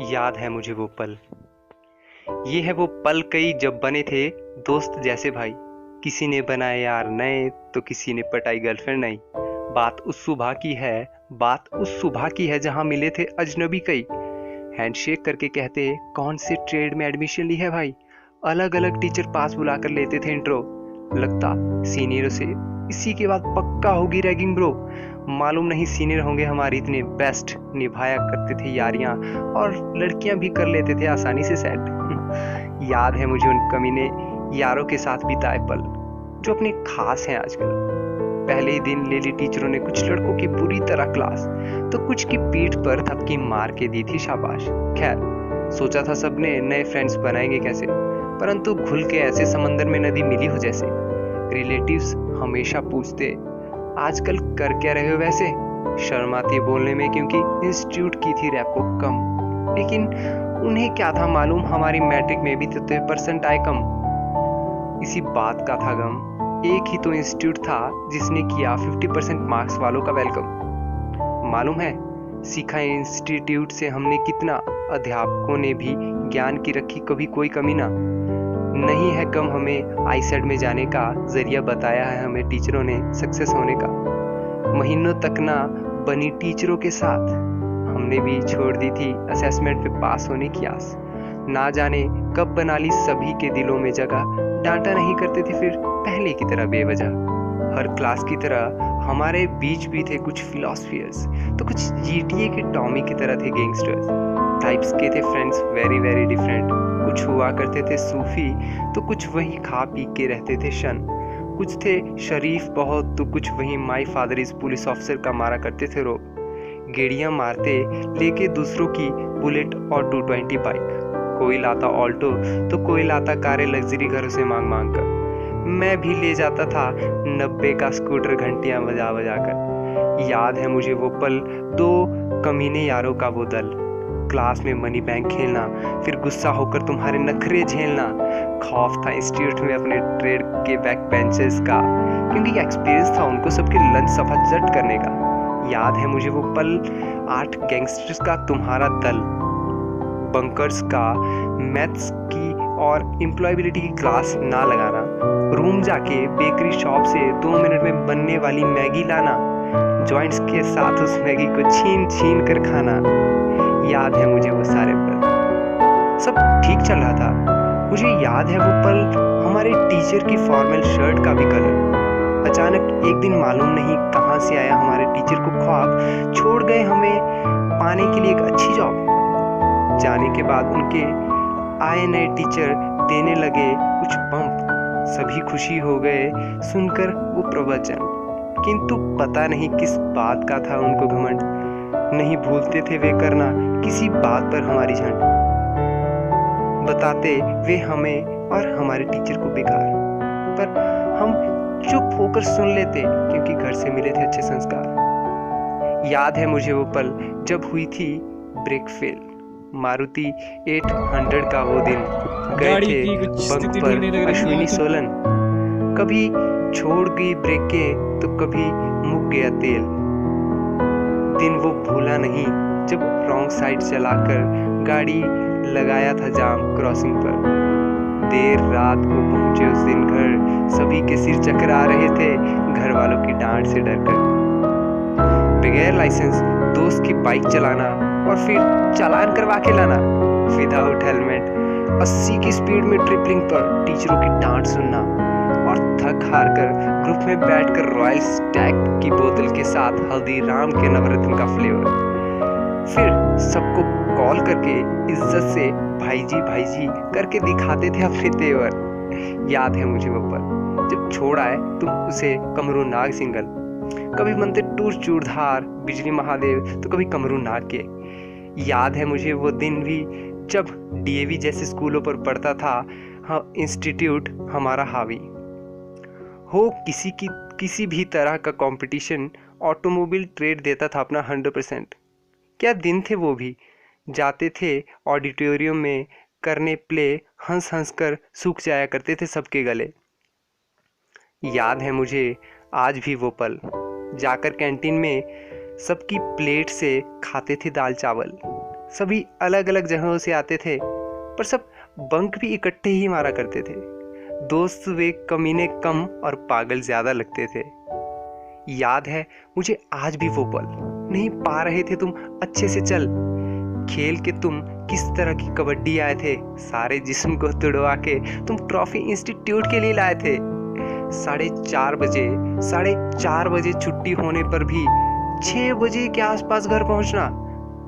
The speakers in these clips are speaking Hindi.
याद है मुझे वो पल। ये है वो पल कई जब बने थे दोस्त जैसे भाई। किसी ने बनाए यार नए तो किसी ने पटाई गर्लफ्रेंड नई। बात उस सुबह की है जहां मिले थे अजनबी कई। हैंडशेक करके कहते कौन से ट्रेड में एडमिशन ली है भाई। अलग अलग टीचर पास बुला कर लेते थे इंट्रो। लगता सीनियरों से इसी के बाद पक्का होगी रैगिंग ब्रो। मालूम नहीं सीनियर होंगे हमारे इतने बेस्ट। निभाया करते थे यारियां और लड़कियां भी कर लेते थे आसानी से सेट। याद है मुझे उन कमीने यारों के साथ बिताए पल जो अपने खास हैं आजकल। पहले ही दिन ले ली टीचरों ने कुछ लड़कों की बुरी तरह क्लास, तो कुछ की पीठ पर थपकी मार के दी थी शाबाश। खैर सोचा था सबने नए फ्रेंड्स बनाएंगे कैसे, परंतु घुल के ऐसे समंदर में नदी मिली हो जैसे। रिलेटिव्स हमेशा पूछते आजकल कर क्या रहे हो वैसे। शर्माती बोलने में क्योंकि इंस्टीट्यूट की थी रैपो कम, लेकिन उन्हें क्या था मालूम हमारी मैट्रिक में भी 70% आए कम। इसी बात का था गम, एक ही तो इंस्टीट्यूट था जिसने किया 50% मार्क्स वालों का वेलकम। मालूम है सीखा इंस्टीट्यूट से हमने कितना, अध्यापकों ने भी ज्ञान की रखी कभी कोई कमी ना। नहीं है कम हमें आईसेट में जाने का, जरिया बताया है हमें टीचरों ने सक्सेस होने का। महीनों तक ना बनी टीचरों के साथ, हमने भी छोड़ दी थी असेसमेंट पे पास होने की आस। ना जाने कब बना ली सभी के दिलों में जगह, डांटा नहीं करते थे फिर पहले की तरह बेवजह। हर क्लास की तरह हमारे बीच भी थे कुछ फिलोसफियर्स, तो कुछ जीटीए के टॉमी की तरह थे गैंगस्टर्स। टाइप्स के थे फ्रेंड्स वेरी वेरी डिफरेंट। कुछ हुआ करते थे सूफी, तो कुछ वही खा पी के रहते थे शन। कुछ थे शरीफ बहुत, तो कुछ वही my father is police officer का मारा करते थे रोब। गेड़ियां मारते लेके दूसरों की बुलेट और 220 बाइक। कोई लाता ऑल्टो तो कोई लाता कारें लग्जरी घरों से मांग मांग कर। मैं भी ले जाता था 90 का स्कूटर घंटियां बजा बजा कर। याद है मुझे वो पल, दो कमीने यारों का वो दल। क्लास में मनी बैंक खेलना, फिर गुस्सा होकर तुम्हारे नखरे झेलना। खौफ था इंस्टीट्यूट में अपने ट्रेड के बैक बेंचेस का, क्योंकि एक्सपीरियंस था उनको सबके लंच सफा जट करने का। याद है मुझे वो पल, 8 गैंगस्टर्स का तुम्हारा दल। बंकर्स का, मैथ्स की और एम्प्लॉयबिलिटी की क्लास ना लगाना। रूम जाके बेकरी शॉप से 2 मिनट में बनने वाली मैगी लाना। जॉइंट्स के साथ उस मैगी को छीन छीन कर खाना। याद है मुझे वो सारे पल, सब ठीक चल रहा था। मुझे याद है वो पल, हमारे टीचर की फॉर्मल शर्ट का भी कलर। अचानक एक दिन मालूम नहीं कहां से आया हमारे टीचर को ख्वाब, छोड़ गए हमें पाने के लिए एक अच्छी जॉब। जाने के बाद उनके आए नए टीचर देने लगे कुछ पंप। सभी खुशी हो गए सुनकर वो प्रवचन, किंतु पता नहीं किस बात का था उनको घमंड। नहीं भूलते थे वे करना किसी बात पर हमारी झंड। बताते वे हमें और हमारे टीचर को बेकार, पर हम चुप होकर सुन लेते क्योंकि घर से मिले थे अच्छे संस्कार। याद है मुझे वो पल जब हुई थी ब्रेक फेल। मारुति 800 का वो दिन, गए थे बंक पर अश्विनी सोलन। कभी छोड़ गई ब्रेकें तो कभी मुक गया तेल। दिन वो भूला नहीं जब रॉन्ग साइड चलाकर गाड़ी लगाया था जाम क्रॉसिंग पर। देर रात को पहुंचे उस दिन घर, सभी के सिर चकरा रहे थे घर वालों की डांट से डरकर। बगैर लाइसेंस दोस्त की बाइक चलाना और फिर चालान करवा के लाना। विदाउट हेलमेट 80 की स्पीड में ट्रिपलिंग पर टीचरों की डांट सुनना। और थक हार कर ग्रुप में बैठकर रॉयल स्टैग की बोतल के साथ हल्दीराम के नवरत्न का फ्लेवर। फिर सबको कॉल करके इज्जत से भाई जी करके दिखाते थे अपने तेवर। याद है मुझे वो पल जब छोड़ आए तुम उसे कमरू नाग सिंगल। कभी बनते टूर चूड़धार बिजली महादेव तो कभी कमरू नाग के। याद है मुझे वो दिन भी जब डीएवी जैसे स्कूलों पर पढ़ता था हाँ इंस्टीट्यूट हमारा हावी हो। किसी भी तरह का कंपटीशन, ऑटोमोबाइल ट्रेड देता था अपना 100%। क्या दिन थे वो भी, जाते थे ऑडिटोरियम में करने प्ले, हंस हंस कर सूख जाया करते थे सबके गले। याद है मुझे आज भी वो पल, जाकर कैंटीन में सबकी प्लेट से खाते थे दाल चावल। सभी अलग अलग जगहों से आते थे, पर सब बंक भी इकट्ठे ही मारा करते थे। दोस्त वे कमीने कम और पागल ज्यादा लगते थे। याद है मुझे आज भी वो पल, नहीं पा रहे थे तुम अच्छे से चल, खेल के तुम किस तरह की कबड्डी आए थे, सारे जिस्म को तुड़वा के तुम ट्रॉफी इंस्टीट्यूट के लिए लाए थे। 4:30 बजे छुट्टी होने पर भी 6 बजे के आसपास घर पहुंचना।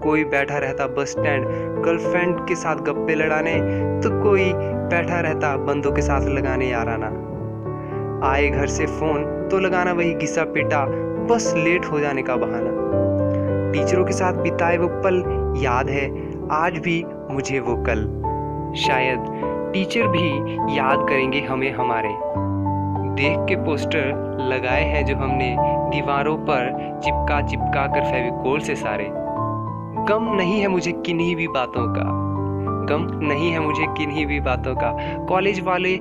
कोई बैठा रहता बस स्टैंड गर्लफ्रेंड के साथ गप्पे लड़ाने, तो कोई बैठा रहता बंदों के साथ लगाने याराना। आए घर से फोन तो लगाना वही घिसा पिटा, बस लेट हो जाने का बहाना। टीचरों के साथ बिताए वो पल याद है आज भी मुझे वो कल। शायद टीचर भी याद करेंगे हमें हमारे देख के पोस्टर लगाए हैं जो हमने दीवारों पर चिपका चिपका कर फेविकोल से सारे। गम नहीं है मुझे किन्हीं भी बातों का, गम नहीं है मुझे किन्हीं भी बातों का। कॉलेज वाले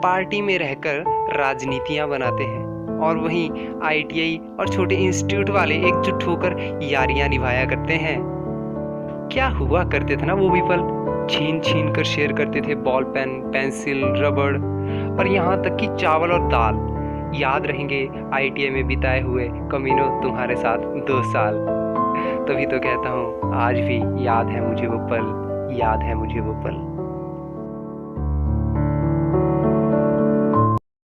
पार्टी में रहकर राजनीतियां बनाते हैं, और वहीं ITI और छोटे इंस्टीट्यूट वाले एकजुट होकर यारियां निभाया करते हैं। क्या हुआ करते थे ना वो भी पल, छीन छीन कर शेयर करते थे बॉल पेन, पेंसिल, रबड़ और यहाँ तक कि चावल और दाल। याद रहेंगे ITI में बिताए हुए कमीनों तुम्हारे साथ 2 साल। तभी तो कहता हूँ आज भी याद है मुझे वो पल, याद है मुझे वो पल।